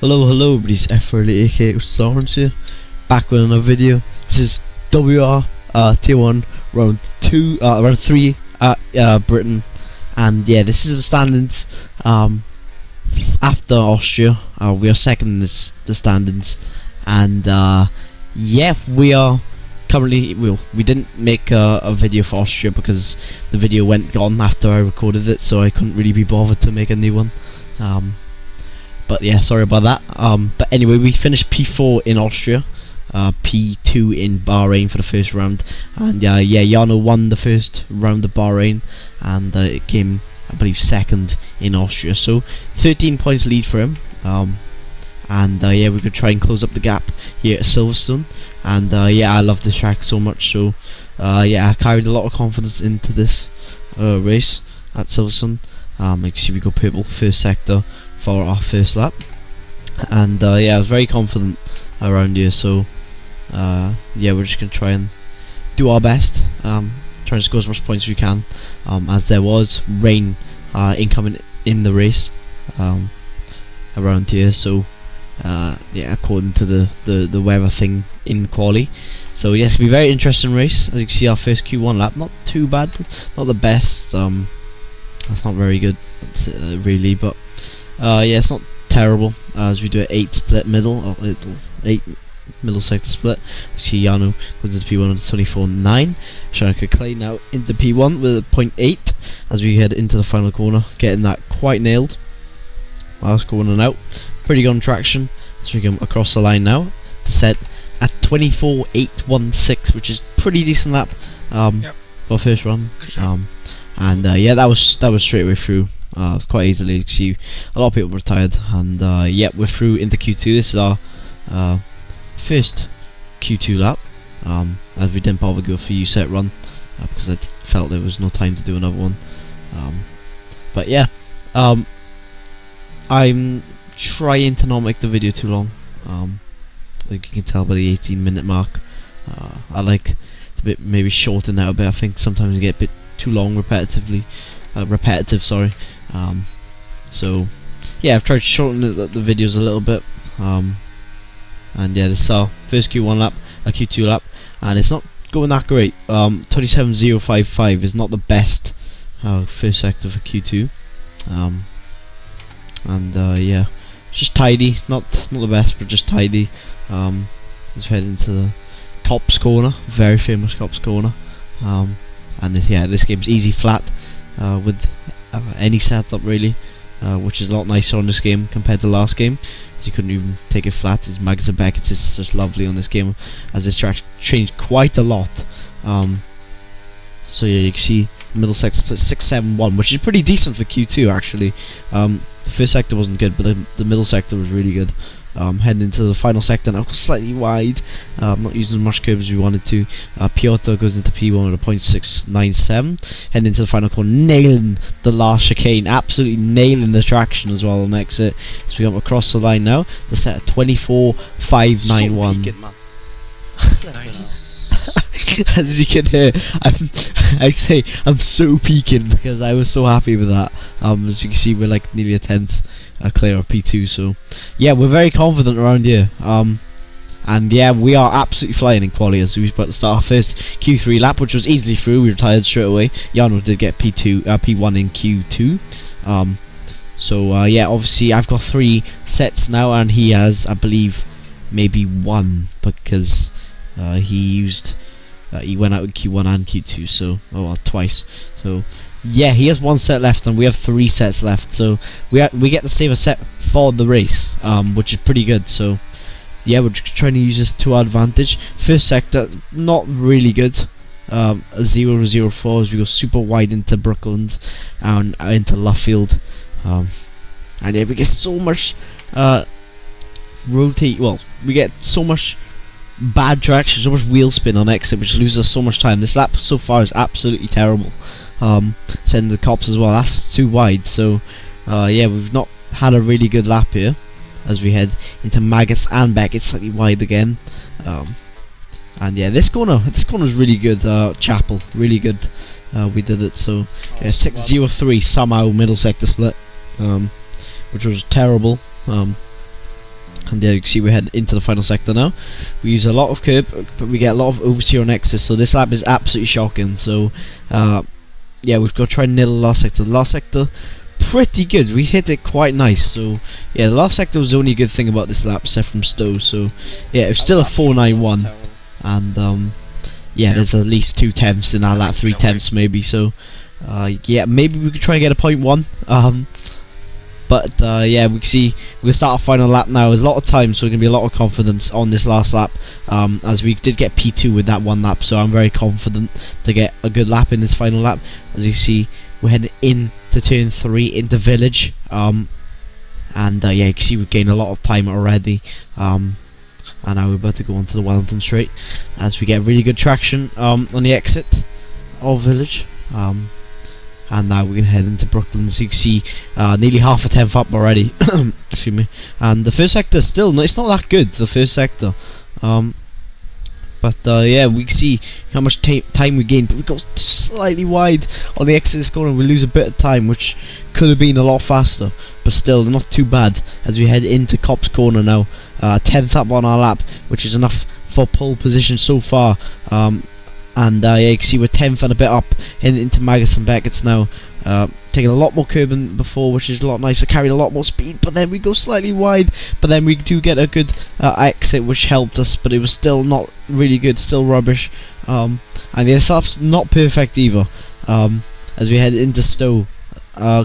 Hello, everybody's F4 aka Otis here, back with another video. This is WOR Tier 1 round 2, round 3 at Britain, and yeah, this is the standings after Austria. We are second in the standings, and yeah, we are currently, we didn't make a video for Austria because the video went gone after I recorded it, so I couldn't really be bothered to make a new one. But yeah, sorry about that. But anyway, we finished P4 in Austria, P2 in Bahrain for the first round, and yeah, Jano won the first round of Bahrain, and it came, I believe, second in Austria. So 13 points lead for him. And yeah, we could try and close up the gap here at Silverstone. And yeah, I love this track so much. So yeah, I carried a lot of confidence into this race at Silverstone. You can see we go purple first sector for our first lap, and yeah, I was very confident around here. So yeah, we're just gonna try and do our best, try and score as much points as we can, as there was rain incoming in the race around here. So yeah, according to the weather thing in quali. So yes, it'll be a very interesting race. As you can see, our first Q1 lap, not too bad, not the best. That's not very good, really, but yeah, it's not terrible, as we do an 8 split middle, 8 middle sector split. See Jano goes into P1 with 24.9. Shanika Clay now into P1 with a 0.8 as we head into the final corner, getting that quite nailed. Last corner now, pretty good on traction as we come across the line now to set at 24.816, which is pretty decent lap for first run. And yeah, that was straight away through. It was quite easily. You see a lot of people retired, and yeah, we're through into Q2. This is our first Q2 lap, as we didn't bother go for a set run because I felt there was no time to do another one. But yeah, I'm trying to not make the video too long. As you can tell by the 18-minute mark, I like to maybe shorten out a bit. I think sometimes you get a bit too long repetitive, sorry. So yeah, I've tried to shorten the videos a little bit, and yeah, this is our first Q1 lap, a Q2 lap, and it's not going that great. 27.055 is not the best first sector for Q2, and yeah, just tidy, not the best, but just tidy. Let's head into the Cops corner, very famous Cops corner. And this game's easy flat with any setup really, which is a lot nicer on this game compared to the last game, as you couldn't even take it flat. His mags and beckets is just lovely on this game, as this track changed quite a lot. So yeah, you can see the middle sector split 671, which is pretty decent for Q2 actually. The first sector wasn't good, but the middle sector was really good. Heading into the final sector now, slightly wide, not using as much curve as we wanted to. Piotr goes into P1 with a 0.697, heading into the final corner, nailing the last chicane, absolutely nailing the traction as well on exit. So we come across the line now, the set at 24.591. So peaking, man. Nice. As you can hear, I'm so peaking because I was so happy with that. As you can see, we're like nearly a 10th clear of P2, so yeah, we're very confident around here. And yeah, we are absolutely flying in quali, as we was about to start our first Q3 lap, which was easily through. We retired straight away. Jano did get P1 in Q2. So yeah, obviously I've got 3 sets now, and he has, I believe, maybe 1, because he went out in Q1 and Q2, so twice. So yeah, he has 1 set left, and we have 3 sets left. So we get to save a set for the race, which is pretty good. So yeah, we're just trying to use this to our advantage. First sector, not really good. A 0.04 as we go super wide into Brooklands and into Luffield. And yeah, we get so much we get so much bad traction, so much wheel spin on exit, which loses us so much time. This lap so far is absolutely terrible. Sending the Cops as well, that's too wide. So yeah, we've not had a really good lap here as we head into Maggots and back. It's slightly wide again. And yeah, this corner is really good. Chapel, really good. We did it. So yeah, 6.03 somehow middle sector split, which was terrible. And there you can see we head into the final sector now. We use a lot of curb, but we get a lot of oversteer on exit, so this lap is absolutely shocking. So yeah, we've got to try and nail the last sector. The last sector, pretty good. We hit it quite nice. So yeah, the last sector was the only good thing about this lap, except from Stowe. So yeah, it was still a 491, and yeah, there's at least 2 temps in our lap, 3 temps maybe. So yeah, maybe we could try and get a 0.1. But yeah, we can see we'll start our final lap now. There's a lot of time, so there's gonna be a lot of confidence on this last lap, as we did get P2 with that one lap. So I'm very confident to get a good lap in this final lap. As you see, we're heading into turn 3 into Village, and yeah, you can see we've gained a lot of time already. And now we're about to go onto the Wellington Straight as we get really good traction on the exit of Village. And now we're going to head into Brooklyn. So you can see nearly half a tenth up already. Excuse me. And the first sector still, no, it's not that good, the first sector. But yeah, we can see how much time we gained. But we got slightly wide on the exit of this corner. We lose a bit of time, which could have been a lot faster. But still, not too bad as we head into Cop's Corner now. 10th up on our lap, which is enough for pole position so far. And yeah, you can see we're 10th and a bit up into Magus and Beckett's now. Taking a lot more curb than before, which is a lot nicer. Carried a lot more speed, but then we go slightly wide. But then we do get a good exit, which helped us. But it was still not really good, still rubbish. And the SF's not perfect either. As we head into Stowe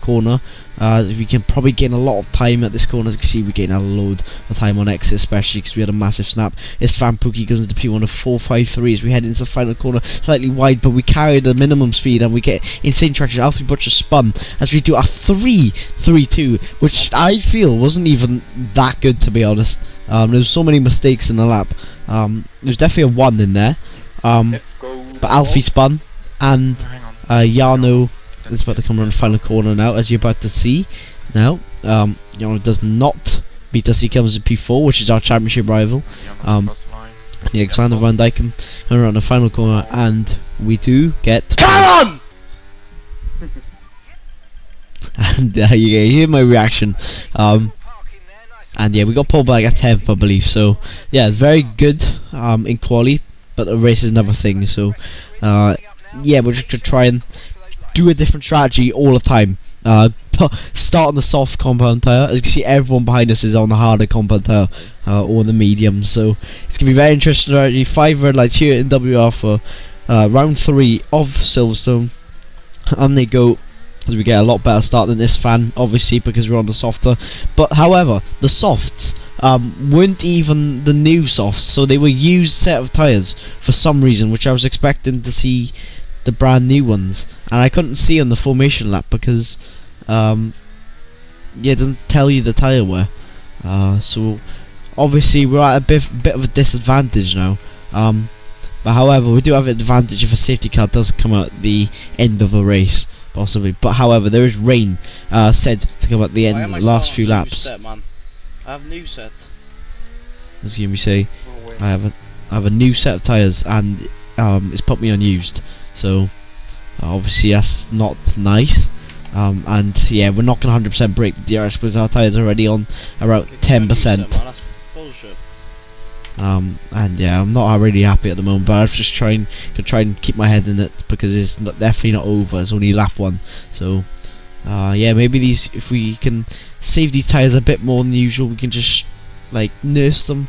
corner, we can probably gain a lot of time at this corner. As you can see, we gain a load of time on exit, especially because we had a massive snap. Istvan Pookie goes into P1 of 4.53 as we head into the final corner, slightly wide, but we carry the minimum speed and we get insane traction. Alfie Butcher spun as we do a 3.32, which I feel wasn't even that good, to be honest. There was so many mistakes in the lap. There's definitely a 1 in there, but Alfie spun, and Jarno is about to come around the final corner now, as you're about to see. Now, Jarno does not beat us. He comes in P4, which is our championship rival. Yeah, Xander Van Dyken coming around the final corner, and we do get. Come on! And you hear my reaction. And yeah, we got pulled back at 10th, I believe. So yeah, it's very good in quali, but the race is another thing. So yeah, we're just gonna try and do a different strategy all the time. Start on the soft compound tire. As you can see, everyone behind us is on the harder compound tire, or the medium. So it's gonna be very interesting strategy. 5 red lights here in WR for round 3 of Silverstone, and they go as we get a lot better start than this fan, obviously, because we're on the softer. But however, the softs weren't even the new softs, so they were used set of tires for some reason, which I was expecting to see the brand new ones, and I couldn't see on the formation lap because yeah, it doesn't tell you the tire wear. So obviously we're at a bit of a disadvantage now. But however, we do have an advantage if a safety car does come at the end of a race, possibly. But however, there is rain said to come at the end, the last few laps. Set, man? I have a new set. As you hear me say, I have a new set of tires, and it's put me unused. So obviously that's not nice. And yeah, we're not gonna 100% break the DRS because our tires are already on about 10%. And yeah, I'm not really happy at the moment, but I'm just trying and keep my head in it because it's definitely not over. It's only lap 1. So yeah, maybe if we can save these tires a bit more than usual, we can just like nurse them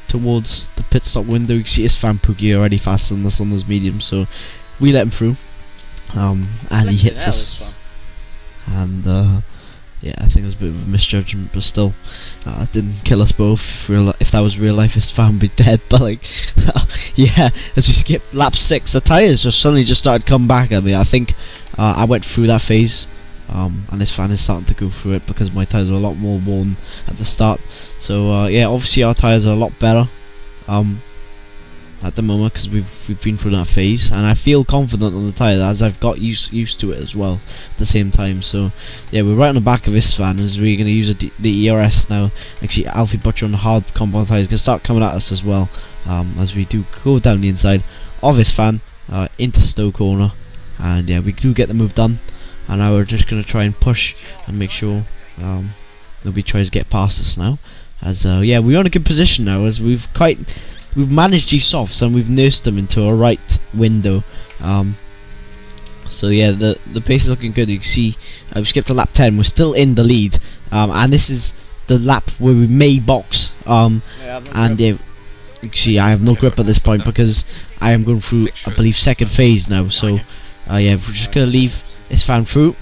towards the pit stop window. You can see Istvan Pookie already faster than us on those mediums, so we let him through, and he hits us, and yeah, I think it was a bit of a misjudgment, but still, it didn't kill us both. If that was real life, Istvan would be dead. But like, yeah, as we skip lap 6, the tires suddenly just started coming back at me. I think I went through that phase, and Istvan is starting to go through it because my tires are a lot more worn at the start. So yeah, obviously our tires are a lot better at the moment because we've been through that phase, and I feel confident on the tire as I've got used to it as well at the same time. So yeah, we're right on the back of this fan as we're going to use the ERS now. Actually, Alfie Butcher on the hard compound tire is going to start coming at us as well, as we do go down the inside of this fan into Stowe corner, and yeah, we do get the move done, and now we're just going to try and push and make sure nobody tries to get past us now. As yeah, we're on a good position now, as we've managed these softs and we've nursed them into a right window. So yeah, the pace is looking good. You can see we skipped to lap 10. We're still in the lead, and this is the lap where we may box. And yeah, you can see I have no grip at this point because I am going through, I believe, second phase now. So yeah, we're just gonna leave this fan through,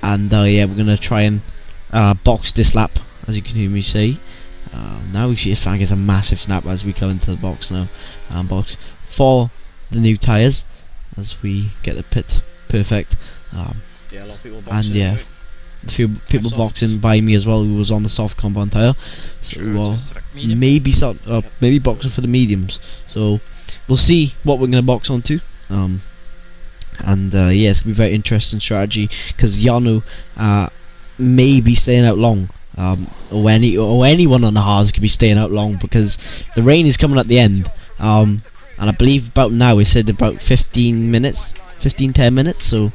and yeah, we're gonna try and box this lap, as you can hear me say. Now we see this fan gets a massive snap as we come into the box now. Box for the new tyres as we get the pit perfect. Yeah, a lot of people and yeah, a few people boxing by me as well who was on the soft compound tyre, so maybe boxing for the mediums. So we'll see what we're gonna box onto. And yeah, it's gonna be a very interesting strategy because Yano may be staying out long. Or anyone on the hards could be staying out long because the rain is coming at the end. And I believe about now we said about 10 minutes. So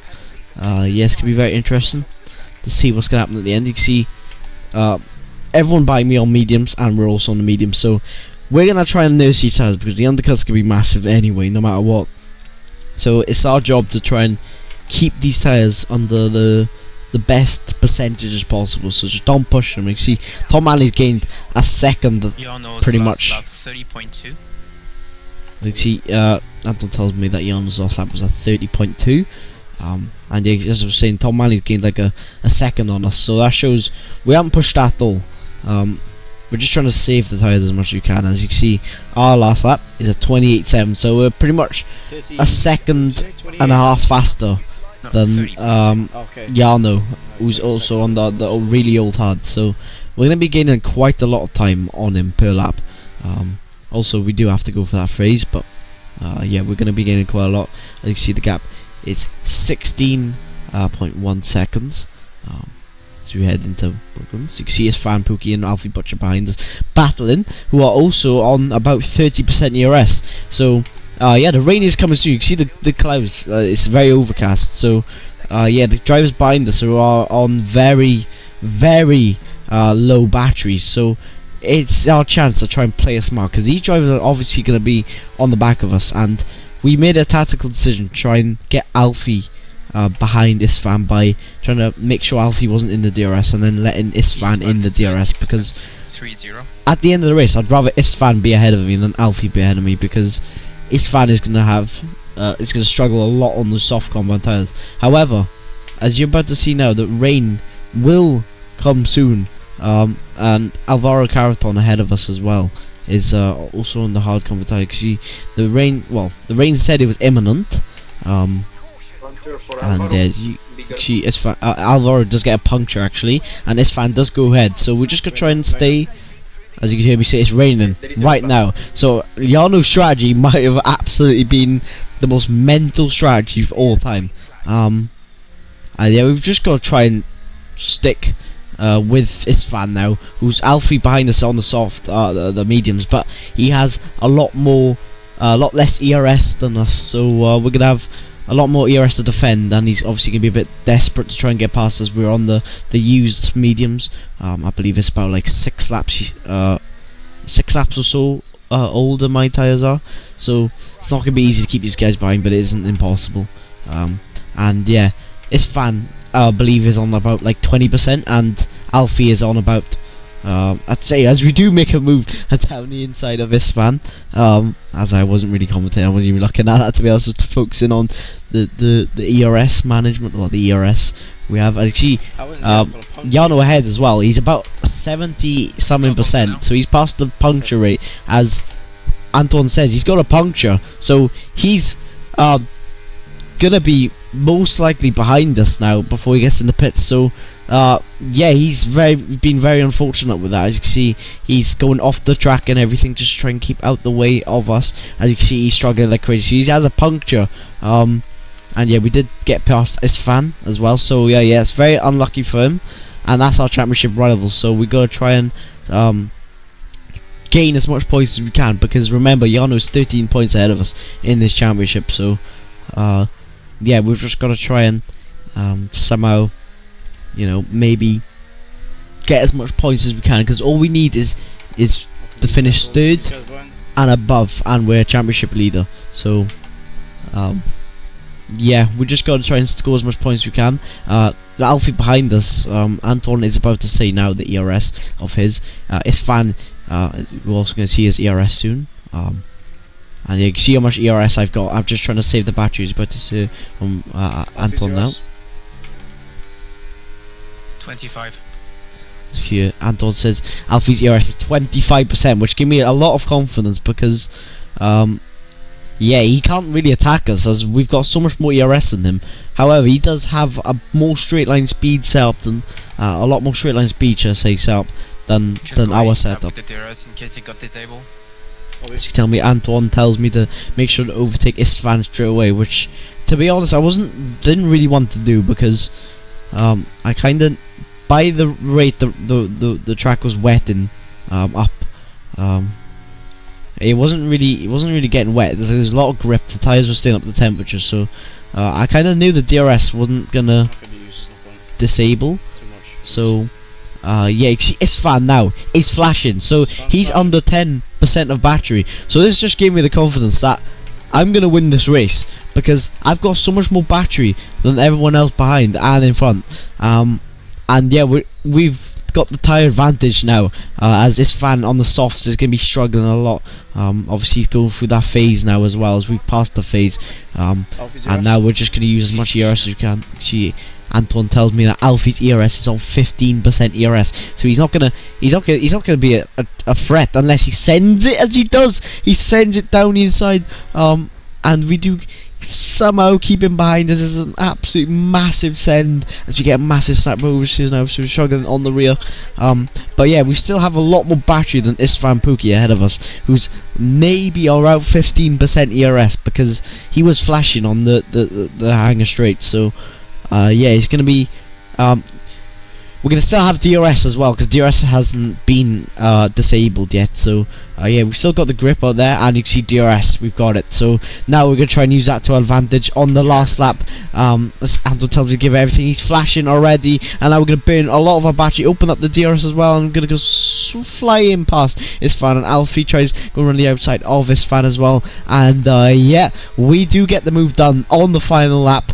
yeah, it's gonna be very interesting to see what's gonna happen at the end. You can see everyone buying me on mediums, and we're also on the mediums. So we're gonna try and nurse these tires because the undercut's gonna be massive anyway, no matter what. So it's our job to try and keep these tires under the best percentages possible, so just don't push them. You see Tom Manley's gained a second pretty much. 30.2. You see Anton tells me that Jan's last lap was at 30.2, and yeah, as I was saying, Tom Manley's gained like a second on us, so that shows we haven't pushed that all. We're just trying to save the tyres as much as we can. As you can see, our last lap is at 28.7, so we're pretty much a second and a half faster than Yano, who's also on the really old hard. So we're going to be gaining quite a lot of time on him per lap. Also, we do have to go for that phase, but yeah, we're going to be gaining quite a lot. As you can see, the gap is 16.1 seconds. As we head into Brooklyn, so you can see his fan Pookie and Alfie Butcher behind us battling, who are also on about 30% ERS. So yeah, the rain is coming soon. You can see the clouds. It's very overcast. So yeah, the drivers behind us are on very low batteries. So it's our chance to try and play a smart, because these drivers are obviously going to be on the back of us, and we made a tactical decision to try and get Alfie behind Isfan by trying to make sure Alfie wasn't in the DRS and then letting Isfan in the DRS, because 3-0. At the end of the race I'd rather Isfan be ahead of me than Alfie be ahead of me, because Isfan is going to have it's going to struggle a lot on the soft compound tyres. However, as you're about to see now, the rain will come soon, and Alvaro Carathon ahead of us as well is also on the hard compound tyre. See, the rain said it was imminent, and Alvaro does get a puncture actually, and Isfan does go ahead. So we're just gonna try and stay. As you can hear me say, it's raining right now. So Yano's strategy might have absolutely been the most mental strategy of all time. And yeah, we've just got to try and stick with Isfan now, who's Alfie behind us on the soft, the mediums, but he has a lot less ERS than us. So we're gonna have a lot more ERS to defend, and he's obviously going to be a bit desperate to try and get past us. We're on the used mediums. I believe it's about like 6 laps or so older my tyres are, so it's not going to be easy to keep these guys behind, but it isn't impossible. And yeah, Isfan I believe is on about like 20%, and Alfie is on about I'd say, as we do make a move down the inside of Isfan, as I wasn't really commentating, I wasn't even looking at that, to be honest, just focusing on the ERS management, or the ERS we have. Actually, Yano ahead as well. He's about 70-something%, so he's past the puncture rate. As Anton says, he's got a puncture, so he's gonna be most likely behind us now before he gets in the pits. So yeah, he's been very unfortunate with that. As you can see, he's going off the track and everything just to try and keep out the way of us. As you can see, he's struggling like crazy. So he has a puncture, and yeah, we did get past Isfan as well. So yeah, it's very unlucky for him, and that's our championship rival. So we gotta try and gain as much points as we can, because remember, Yano's 13 points ahead of us in this championship. So yeah, we've just got to try and somehow, maybe get as much points as we can, because all we need is to finish third and above, and we're championship leader. So yeah, we just got to try and score as much points as we can. The Alfie behind us, Anton is about to say now the ERS of his. Isfan, we're also going to see his ERS soon. And you can see how much ERS I've got. I'm just trying to save the batteries. About to say Anton now. 25. Here, Anton says Alfie's ERS is 25%, which gives me a lot of confidence, because yeah, he can't really attack us as we've got so much more ERS than him. However, he does have a more straight line speed setup than a lot more straight line speed, should I say, setup than our setup. With the DRS in case it got disabled. She tell me Anton tells me to make sure to overtake Istvan straight away, which, to be honest, I didn't really want to do, because I kind of, by the rate the track was wetting up, it wasn't really getting wet. There's a lot of grip. The tires were staying up to temperature, so I kind of knew the DRS wasn't gonna disable. So yeah, it's fan now. It's flashing, so he's under 10% of battery. So this just gave me the confidence that I'm gonna win this race, because I've got so much more battery than everyone else behind and in front. And yeah, we've got the tyre advantage now, as this fan on the softs is going to be struggling a lot. Obviously he's going through that phase now as well, as we've passed the phase, and now we're just going to use as much ERS as we can. Anton tells me that Alfie's ERS is on 15% ERS, so he's not gonna be a threat unless he sends it, as he does. He sends it down the inside, and we do somehow keep him behind us. This is an absolute massive send as we get a massive snap overseas now, so we're struggling on the rear. But yeah, we still have a lot more battery than Istvan Pookie ahead of us, who's maybe around 15% ERS, because he was flashing on the hanger straight. So yeah, he's gonna be we're gonna still have DRS as well, because DRS hasn't been disabled yet. So yeah, we've still got the grip out there, and you can see DRS, we've got it. So now we're gonna try and use that to our advantage on the last lap. As Anton tells me to give everything, he's flashing already, and now we're gonna burn a lot of our battery, open up the DRS as well, and I'm gonna go flying past Isfan, and Alfie tries going around the outside of Isfan as well. And yeah, we do get the move done on the final lap,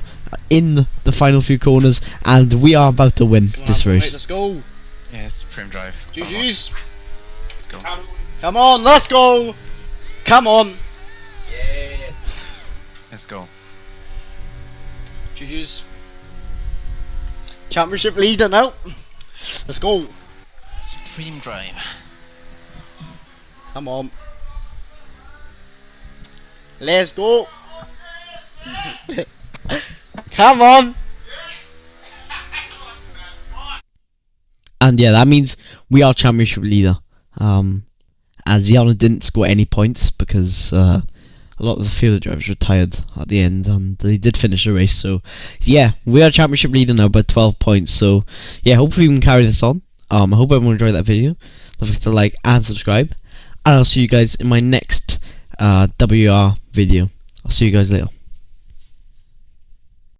in the final few corners, and we are about to win this race. Let's go. Yes, prim drive. GG's. Let's go. Come on, let's go. Come on. Yes. Let's go. GG's. Championship leader now. Let's go. Supreme drive. Come on. Let's go. Come on. And yeah, that means we are championship leader. As Ziana didn't score any points, because a lot of the fielder drivers retired at the end, and they did finish the race. So yeah, we are championship leader now by 12 points. So yeah, hopefully we can carry this on. I hope everyone enjoyed that video. Don't forget to like and subscribe, and I'll see you guys in my next WR video. I'll see you guys later.